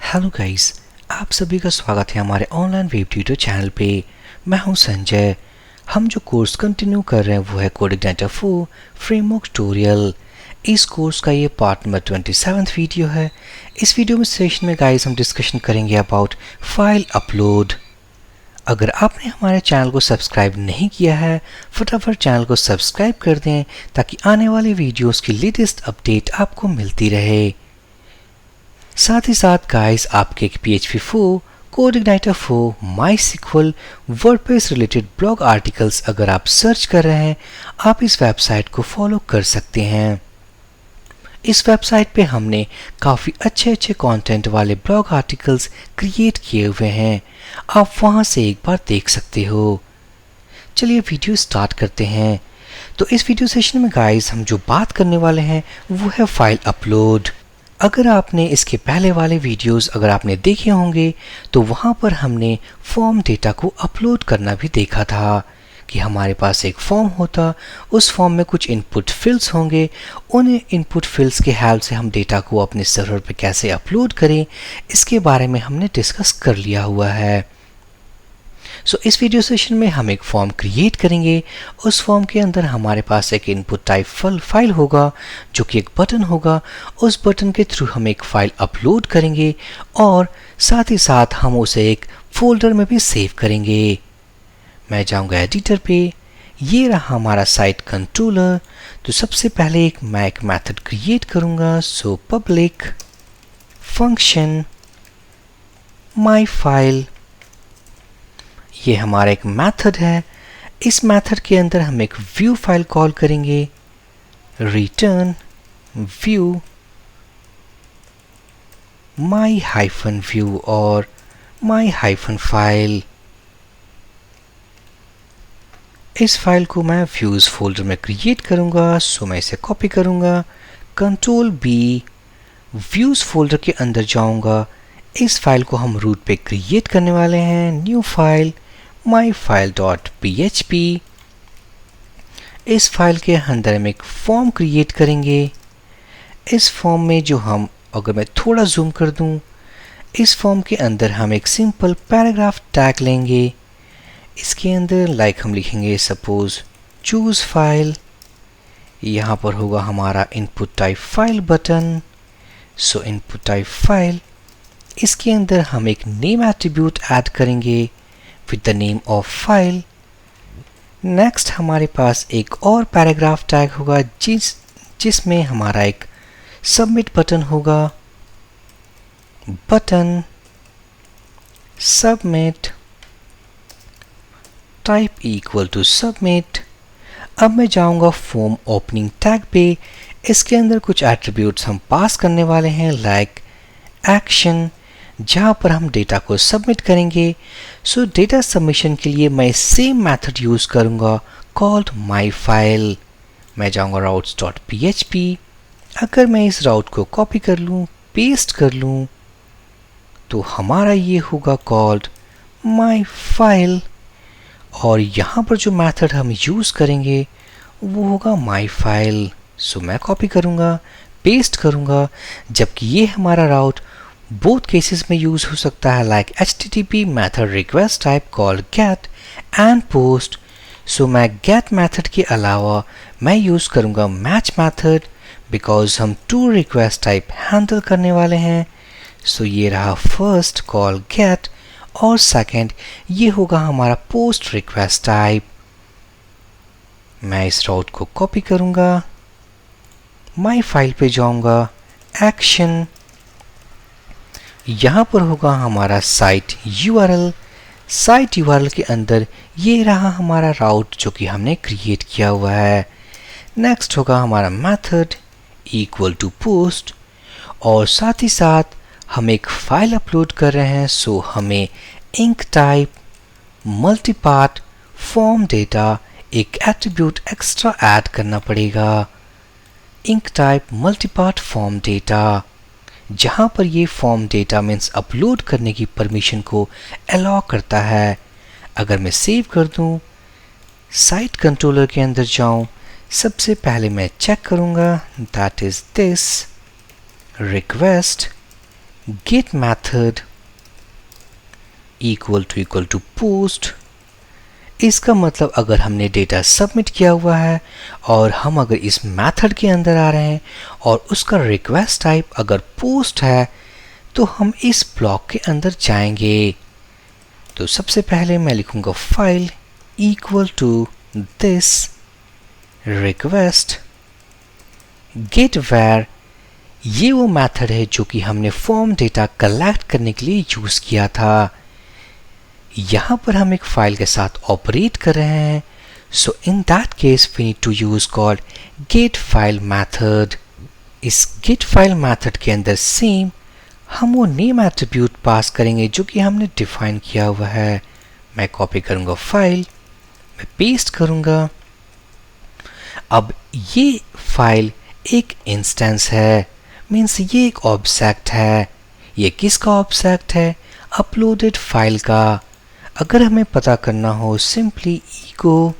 Hello guys, आप सभी का स्वागत है हमारे ऑनलाइन वेब ट्यूटर चैनल पे। मैं हूं संजय। हम जो कोर्स कंटिन्यू कर रहे हैं वो है CodeIgniter 4 फ्रेमवर्क ट्यूटोरियल। इस कोर्स का ये पार्ट नंबर 27 वीडियो है। इस वीडियो में सेशन में गाइस हम डिस्कशन करेंगे अबाउट फाइल अपलोड। अगर आपने हमारे चैनल को सब्सक्राइब नहीं किया है, फटाफट चैनल को सब्सक्राइब कर दें ताकि आने वाले वीडियोस की लेटेस्ट अपडेट आपको मिलती रहे। साथ ही साथ गाइस आपके PHP 4, CodeIgniter 4, MySQL, WordPress related blog articles अगर आप सर्च कर रहे हैं, आप इस वेबसाइट को फॉलो कर सकते हैं। इस वेबसाइट पे हमने काफ़ी अच्छे कंटेंट वाले ब्लॉग आर्टिकल्स क्रिएट किए हुए हैं, आप वहां से एक बार देख सकते हो। चलिए वीडियो स्टार्ट करते हैं। तो इस वीडियो सेशन में गाइस हम जो बात करने वाले हैं वो है फाइल अपलोड। अगर आपने इसके पहले वाले वीडियोस अगर आपने देखे होंगे तो वहां पर हमने फॉर्म डेटा को अपलोड करना भी देखा था कि हमारे पास एक फॉर्म होता, उस फॉर्म में कुछ इनपुट फिल्ड्स होंगे, उन इनपुट फिल्ड्स के हेल्प से हम डेटा को अपने सर्वर पे कैसे अपलोड करें, इसके बारे में हमने डिस्कस कर लिया हुआ है। सो इस वीडियो सेशन में हम एक फॉर्म क्रिएट करेंगे। उस फॉर्म के अंदर हमारे पास एक इनपुट टाइप फाइल होगा जो कि एक बटन होगा। उस बटन के थ्रू हम एक फाइल अपलोड करेंगे और साथ ही साथ हम उसे एक फोल्डर में भी सेव करेंगे। मैं जाऊंगा एडिटर पे। ये रहा हमारा साइट कंट्रोलर। तो सबसे पहले मैं एक मेथड क्रिएट करूंगा। So public function my file, ये हमारा एक मेथड है। इस मेथड के अंदर हम एक व्यू फाइल कॉल करेंगे। रिटर्न व्यू माई हाइफन व्यू और माई हाइफन फाइल। इस फाइल को मैं व्यूज फोल्डर में क्रिएट करूंगा। सो मैं इसे कॉपी करूंगा, कंट्रोल बी, व्यूज फोल्डर के अंदर जाऊंगा। इस फाइल को हम रूट पे क्रिएट करने वाले हैं। New file myfile.php। इस फाइल के अंदर हम एक फॉर्म क्रिएट करेंगे। इस फॉर्म में जो हम, अगर मैं थोड़ा जूम कर दूं, इस फॉर्म के अंदर हम एक सिंपल पैराग्राफ टैग लेंगे। इसके अंदर हम लिखेंगे सपोज चूज फाइल। यहाँ पर होगा हमारा इनपुट टाइप फाइल बटन। सो इनपुट टाइप फाइल, इसके अंदर हम एक नेम एट्रीब्यूट ऐड करेंगे with the name of file. Next हमारे पास एक और पैराग्राफ टैग होगा जिसमें हमारा एक सबमिट बटन होगा। Button submit type equal to submit. अब मैं जाऊंगा फॉर्म ओपनिंग टैग पे। इसके अंदर कुछ एट्रीब्यूट्स हम पास करने वाले हैं लाइक एक्शन, जहां पर हम डेटा को सबमिट करेंगे। सो डेटा सबमिशन के लिए मैं सेम मेथड यूज करूंगा कॉल्ड माई फाइल। मैं जाऊंगा routes.php। अगर मैं इस राउट को कॉपी कर लूं, पेस्ट कर लूं, तो हमारा ये होगा कॉल्ड माई फाइल। और यहां पर जो मेथड हम यूज करेंगे वो होगा माई फाइल। सो मैं कॉपी करूंगा, पेस्ट करूंगा, जबकि ये हमारा राउट बोथ केसेस में यूज हो सकता है like HTTP method request type called get and post. So मैं गेट मेथड के अलावा मैं यूज करूंगा मैच मेथड बिकॉज हम टू रिक्वेस्ट टाइप हैंडल करने वाले हैं। सो ये रहा फर्स्ट कॉल गेट और सेकंड ये होगा हमारा पोस्ट रिक्वेस्ट टाइप। मैं इस राउट को कॉपी करूंगा, माई फाइल पे जाऊंगा, एक्शन, यहां पर होगा हमारा साइट URL। साइट URL के अंदर ये रहा हमारा राउट जो कि हमने क्रिएट किया हुआ है। नेक्स्ट होगा हमारा मेथड इक्वल टू पोस्ट और साथ ही साथ हम एक फाइल अपलोड कर रहे हैं। सो हमें enctype multipart form data एक एट्रीब्यूट एक्स्ट्रा ऐड करना पड़ेगा। Enctype multipart form data, जहां पर ये फॉर्म डेटा मीन्स अपलोड करने की परमिशन को अलाउ करता है। अगर मैं सेव कर दूं, साइट कंट्रोलर के अंदर जाऊं, सबसे पहले मैं चेक करूंगा that is this request get method equal to post. इसका मतलब अगर हमने डेटा सबमिट किया हुआ है और हम अगर इस मेथड के अंदर आ रहे हैं और उसका रिक्वेस्ट टाइप अगर पोस्ट है तो हम इस ब्लॉक के अंदर जाएंगे। तो सबसे पहले मैं लिखूंगा file equal to this request get where. ये वो मेथड है जो कि हमने फॉर्म डेटा कलेक्ट करने के लिए यूज किया था। यहां पर हम एक फाइल के साथ ऑपरेट कर रहे हैं, so in that case we need to use called get file method. इस गेट फाइल मेथड के अंदर सेम हम वो नेम एट्रीब्यूट पास करेंगे जो कि हमने डिफाइन किया हुआ है। मैं कॉपी करूंगा फाइल, मैं पेस्ट करूंगा। अब ये फाइल एक इंस्टेंस है, मीन्स ये एक ऑब्जेक्ट है। ये किसका ऑब्जेक्ट है? अपलोडेड फाइल का। अगर हमें पता करना हो simply echo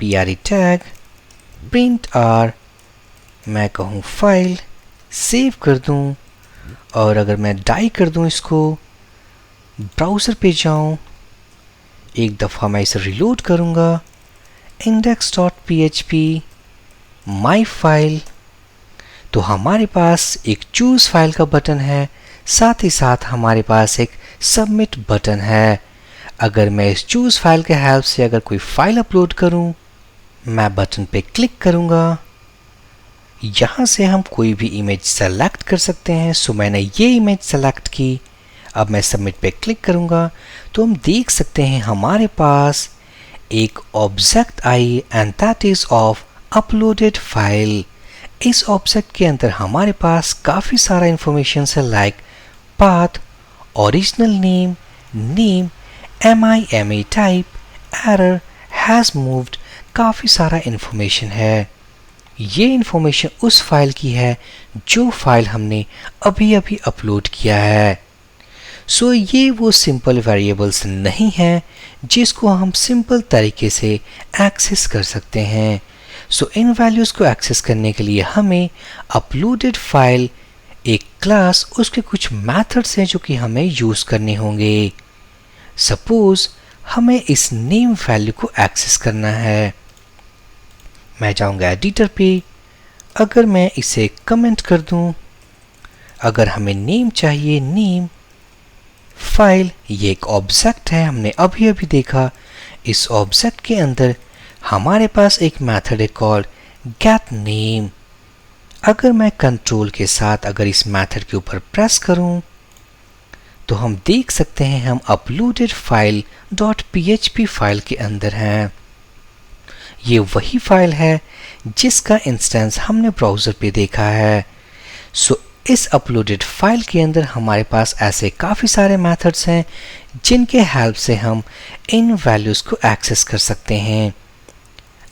PRE tag print or, मैं कहूँ फाइल, सेव कर दूं और अगर मैं डाई कर दूं इसको, ब्राउज़र पे जाऊं, एक दफ़ा मैं इसे रिलोड करूंगा, index.php माई फाइल, तो हमारे पास एक चूज़ फाइल का बटन है, साथ ही साथ हमारे पास एक सबमिट बटन है। अगर मैं इस चूज़ फाइल के हेल्प से अगर कोई फाइल अपलोड करूं, मैं बटन पे क्लिक करूंगा, यहाँ से हम कोई भी इमेज सेलेक्ट कर सकते हैं। सो मैंने ये इमेज सेलेक्ट की। अब मैं सबमिट पे क्लिक करूंगा तो हम देख सकते हैं हमारे पास एक object I and that is of uploaded file. इस ऑब्जेक्ट के अंदर हमारे पास काफ़ी सारा इंफॉर्मेशन है like path, original name, name, MIME type, error, has moved, काफ़ी सारा इंफॉर्मेशन है। ये इंफॉर्मेशन उस फाइल की है जो फाइल हमने अभी अभी अपलोड किया है। सो ये वो सिंपल वेरिएबल्स नहीं है जिसको हम सिंपल तरीके से एक्सेस कर सकते हैं। सो इन वैल्यूज़ को एक्सेस करने के लिए हमें अपलोडेड फाइल एक क्लास, उसके कुछ मेथड्स हैं जो कि हमें यूज़ करने होंगे। सपोज हमें इस नेम वैल्यू को एक्सेस करना है। मैं जाऊंगा एडिटर पे, अगर मैं इसे कमेंट कर दूं, अगर हमें नेम चाहिए, नेम फाइल, ये एक ऑब्जेक्ट है, हमने अभी अभी देखा। इस ऑब्जेक्ट के अंदर हमारे पास एक मेथड है कॉल्ड गेट नेम। अगर मैं कंट्रोल के साथ अगर इस मेथड के ऊपर प्रेस करूं तो हम देख सकते हैं हम अपलोडेड फाइल .php फाइल के अंदर हैं। ये वही फाइल है जिसका इंस्टेंस हमने ब्राउज़र पे देखा है। सो इस अपलोडेड फाइल के अंदर हमारे पास ऐसे काफ़ी सारे मेथड्स हैं जिनके हेल्प से हम इन वैल्यूज़ को एक्सेस कर सकते हैं।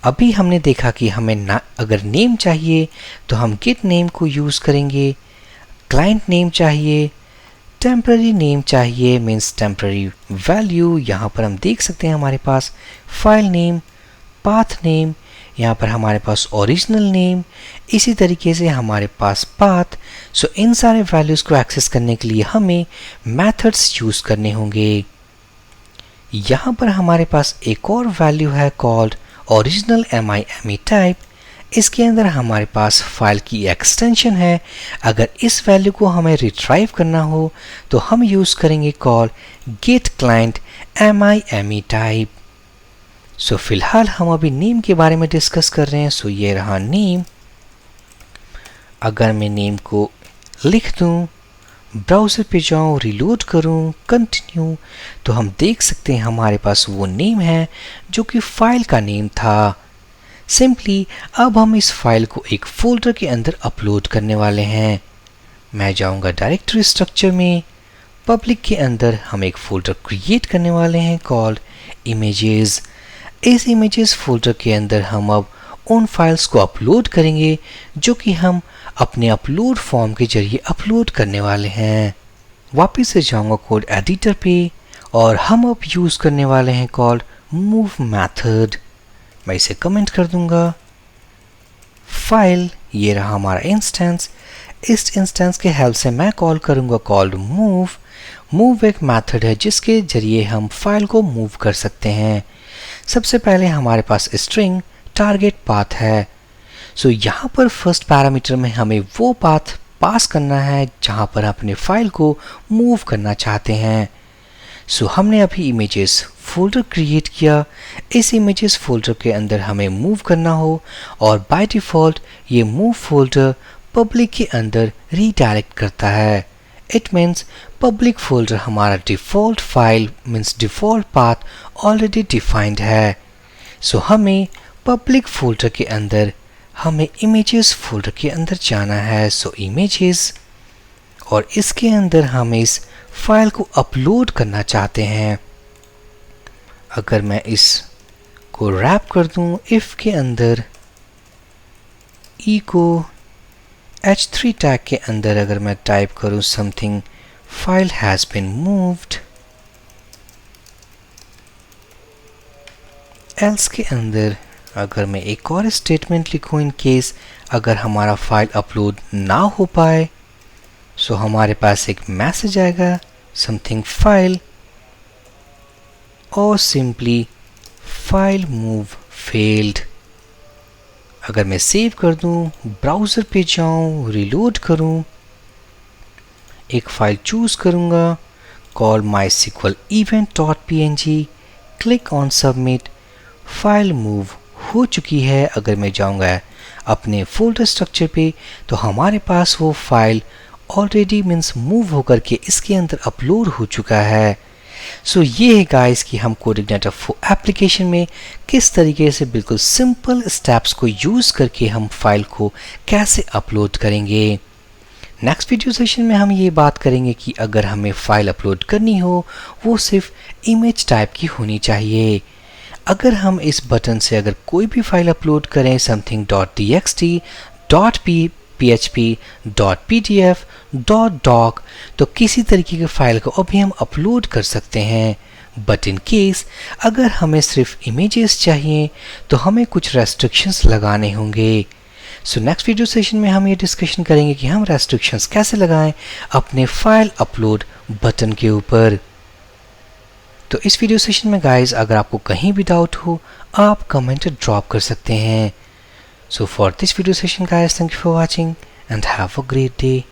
अभी हमने देखा कि हमें अगर नेम चाहिए तो हम गेट नेम को यूज़ करेंगे। क्लाइंट नेम चाहिए, टेम्पररी नेम चाहिए, मीन्स टेम्पररी वैल्यू। यहाँ पर हम देख सकते हैं हमारे पास फाइल नेम, पाथ नेम, यहाँ पर हमारे पास ओरिजिनल नेम, इसी तरीके से हमारे पास पाथ। सो इन सारे वैल्यूज़ को एक्सेस करने के लिए हमें मेथड्स यूज़ करने होंगे। यहाँ पर हमारे पास एक और वैल्यू है कॉल्ड ओरिजिनल MIME टाइप। इसके अंदर हमारे पास फाइल की एक्सटेंशन है। अगर इस वैल्यू को हमें रिट्राइव करना हो तो हम यूज़ करेंगे call get client MIME type. So फिलहाल हम अभी नेम के बारे में डिस्कस कर रहे हैं। सो ये रहा नेम। अगर मैं नेम को लिख दूं, ब्राउज़र पे जाऊं, रिलोड करूं, कंटिन्यू, तो हम देख सकते हैं हमारे पास वो नेम है जो कि फाइल का नेम था। सिंपली अब हम इस फाइल को एक फोल्डर के अंदर अपलोड करने वाले हैं। मैं जाऊंगा डायरेक्टरी स्ट्रक्चर में, पब्लिक के अंदर हम एक फोल्डर क्रिएट करने वाले हैं कॉल्ड इमेजेस। इस इमेजेस फोल्डर के अंदर हम अब उन फाइल्स को अपलोड करेंगे जो कि हम अपने अपलोड फॉर्म के जरिए अपलोड करने वाले हैं। वापस से जाऊंगा कोड एडिटर पे और हम अब यूज़ करने वाले हैं कॉल्ड मूव मेथड। मैं इसे कमेंट कर दूंगा। फाइल, ये रहा हमारा इंस्टेंस। इस इंस्टेंस के हेल्प से मैं कॉल करूंगा कॉल्ड मूव। मूव एक मेथड है जिसके जरिए हम फाइल को मूव कर सकते हैं। सबसे पहले हमारे पास स्ट्रिंग टारगेट पाथ है। सो यहाँ पर फर्स्ट पैरामीटर में हमें वो पाथ पास करना है जहाँ पर अपने फाइल को मूव करना चाहते हैं। सो हमने अभी इमेजेस फोल्डर क्रिएट किया। इस इमेजेस फोल्डर के अंदर हमें मूव करना हो और बाय डिफ़ॉल्ट ये मूव फोल्डर पब्लिक के अंदर रीडायरेक्ट करता है। इट मीन्स पब्लिक फोल्डर हमारा default file means default path already defined है। सो हमें पब्लिक फोल्डर के अंदर हमें इमेजेस फोल्डर के अंदर जाना है। सो इमेजेस और इसके अंदर हम इस फाइल को अपलोड करना चाहते हैं। अगर मैं इस को रैप कर दूं इफ के अंदर ई को h3 टैग के अंदर अगर मैं टाइप करूं something file has been moved, else के अंदर अगर मैं एक और स्टेटमेंट लिखूं इन केस अगर हमारा फाइल अपलोड ना हो पाए, सो हमारे पास एक मैसेज आएगा समथिंग फाइल और सिंपली फाइल मूव फेल्ड। अगर मैं सेव कर दूं, ब्राउज़र पे जाऊं, रीलोड करूं, एक फाइल चूज़ करूंगा call mysql event.png, click on submit, file move हो चुकी है। अगर मैं जाऊंगा अपने फोल्डर स्ट्रक्चर पे तो हमारे पास वो फाइल ऑलरेडी मीन्स मूव होकर के इसके अंदर अपलोड हो चुका है। सो ये है गाइस कि हम CodeIgniter 4 एप्लीकेशन में किस तरीके से बिल्कुल सिंपल स्टेप्स को यूज़ करके हम फाइल को कैसे अपलोड करेंगे। नेक्स्ट वीडियो सेशन में हम ये बात करेंगे कि अगर हमें फाइल अपलोड करनी हो वो सिर्फ इमेज टाइप की होनी चाहिए। अगर हम इस बटन से अगर कोई भी फाइल अपलोड करें something .txt, .php, .pdf, .doc तो किसी तरीके के फाइल को अभी हम अपलोड कर सकते हैं। बट इन केस अगर हमें सिर्फ इमेजेस चाहिए तो हमें कुछ रेस्ट्रिक्शंस लगाने होंगे। सो नेक्स्ट वीडियो सेशन में हम ये डिस्कशन करेंगे कि हम रेस्ट्रिक्शंस कैसे लगाएं अपने फाइल अपलोड बटन के ऊपर। तो इस वीडियो सेशन में गाइस अगर आपको कहीं भी डाउट हो आप कमेंट ड्रॉप कर सकते हैं। So for this video session guys, thank you for watching and have a great day.